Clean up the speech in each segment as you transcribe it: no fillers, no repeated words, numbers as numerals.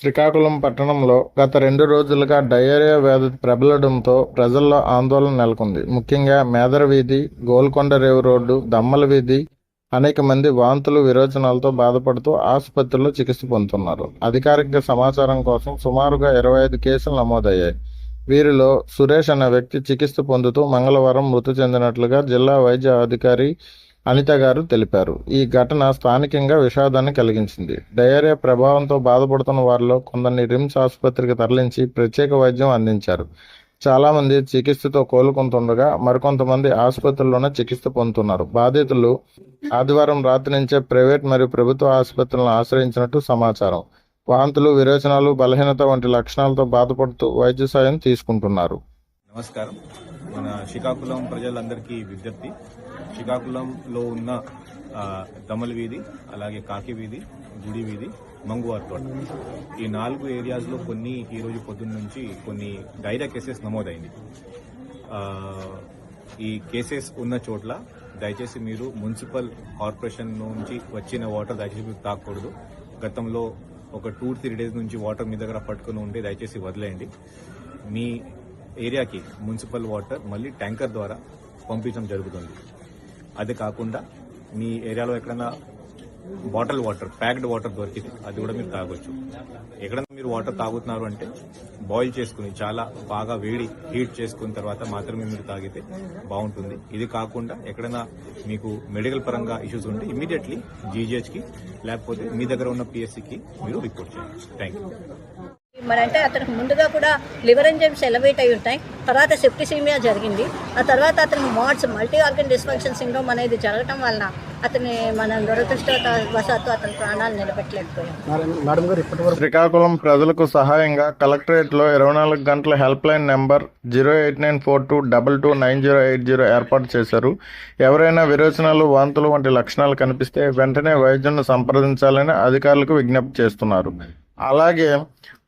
శ్రీకాకుళం పట్టణంలో గత 2 రోజులుగా డయేరియా వ్యాధి ప్రబలడంతో ప్రజల్లో ఆందోళన నెలకొంది. ముఖ్యంగా మేదర వీధి, గోల్కొండ రేవు రోడ్డు, దమ్మల వీధి అనేక మంది వాంతులు, విరోచనాలతో బాధపడుతూ ఆసుపత్రిలో చికిత్స పొందుతున్నారు. అధికారిక సమాచారం కోసం సుమారుగా 25 కేసులు నమోదయ్యాయి. వీరిలో సురేష్ అనే వ్యక్తి చికిత్స పొందుతూ మంగళవారం మృతి చెందినట్లుగా జిల్లా వైద్య అధికారి అనిత గారు తెలిపారు. ఈ ఘటన స్థానికంగా విషాదాన్ని కలిగించింది. డయేరియా ప్రభావంతో బాధపడుతున్న వారిలో కొందరిని రిమ్స్ ఆసుపత్రికి తరలించి ప్రత్యేక వైద్యం అందించారు. చాలా మంది చికిత్సతో కోలుకుంటుండగా మరికొంతమంది ఆసుపత్రుల్లోనే చికిత్స పొందుతున్నారు. బాధితులు ఆదివారం రాత్రి నుంచే ప్రైవేట్ మరియు ప్రభుత్వ ఆసుపత్రులను ఆశ్రయించినట్టు సమాచారం. వాంతులు, విరేచనాలు, బలహీనత వంటి లక్షణాలతో బాధపడుతూ వైద్య సాయం తీసుకుంటున్నారు. నమస్కారం. మన శ్రీకాకుళం ప్రజలందరికీ విజ్ఞప్తి. శ్రీకాకుళంలో ఉన్న దమల్ వీధి, అలాగే కాకి వీధి, గుడి వీధి, మంగువార్ తోట, ఈ 4 ఏరియాస్లో కొన్ని ఈరోజు పొద్దున్న నుంచి కొన్ని డైరియా కేసెస్ నమోదైంది. ఈ కేసెస్ ఉన్న చోట్ల దయచేసి మీరు మున్సిపల్ కార్పొరేషన్ నుంచి వచ్చిన వాటర్ దయచేసి మీరు తాగకూడదు. గతంలో ఒక 2-3 డేస్ నుంచి వాటర్ మీ దగ్గర పట్టుకుని ఉంటే దయచేసి వదిలేయండి. మీ ఏరియాకి మున్సిపల్ వాటర్ మళ్ళీ ట్యాంకర్ ద్వారా పంపించడం జరుగుతుంది. అది కాకుండా మీ ఏరియాలో ఎక్కడైనా బాటిల్ వాటర్, ప్యాక్డ్ వాటర్ దొరికితే అది కూడా మీరు తాగొచ్చు. ఎక్కడైనా మీరు వాటర్ తాగుతున్నారు అంటే బాయిల్ చేసుకుని చాలా బాగా హీట్ చేసుకున్న తర్వాత మాత్రమే మీరు తాగితే బాగుంటుంది. ఇది కాకుండా ఎక్కడైనా మీకు మెడికల్ పరంగా ఇష్యూస్ ఉంటే ఇమీడియట్లీ జీజీహెచ్కి లేకపోతే మీ దగ్గర ఉన్న పిఎస్సికి మీరు రిపోర్ట్ చేయండి. Thank you. మరి అంటే అతనికి ముందుగా కూడా లివర్ ఎంజైమ్స్ ఎలివేట్ అయి ఉంటాయి. తర్వాత సెప్టిసిమియా జరిగింది. ఆ తర్వాత అతనికి మల్టీ ఆర్గన్ డిస్ఫంక్షన్ సిండ్రోమ్ అనేది జరగటం వలన అతని మనం దురదృష్టవశాత్తు అతని ప్రాణాలు నిలబెట్టలేకపోయాం. శ్రీకాకుళం ప్రజలకు సహాయంగా కలెక్టరేట్లో 24 గంటల హెల్ప్ లైన్ నెంబర్ 08942229080 ఏర్పాటు చేశారు. ఎవరైనా విరోచనాలు, వాంతులు వంటి లక్షణాలు కనిపిస్తే వెంటనే వైద్యులను సంప్రదించాలని అధికారులకు విజ్ఞప్తి చేస్తున్నారు. అలాగే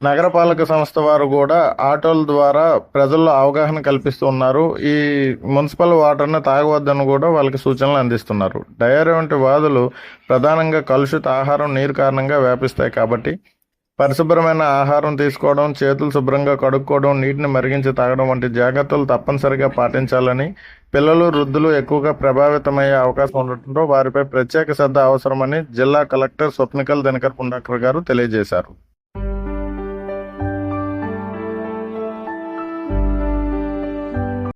నగరపాలక సంస్థ వారు కూడా ఆటోల ద్వారా ప్రజల్లో అవగాహన కల్పిస్తున్నారు. ఈ మున్సిపల్ వాటర్ని తాగవద్దని కూడా వాళ్ళకి సూచనలు అందిస్తున్నారు. డయేరియా వంటి వ్యాధులు ప్రధానంగా కలుషిత ఆహారం, నీరు కారణంగా వ్యాపిస్తాయి కాబట్టి పరిశుభ్రమైన ఆహారం తీసుకోవడం, చేతులు శుభ్రంగా కడుక్కోవడం, నీటిని మరిగించి తాగడం వంటి జాగ్రత్తలు తప్పనిసరిగా పాటించాలని, పిల్లలు, వృద్ధులు ఎక్కువగా ప్రభావితమయ్యే అవకాశం ఉండటంతో వారిపై ప్రత్యేక శ్రద్ధ అవసరమని జిల్లా కలెక్టర్ స్వప్నికల్ దినకర్ పుండాకర్ గారు తెలియజేశారు.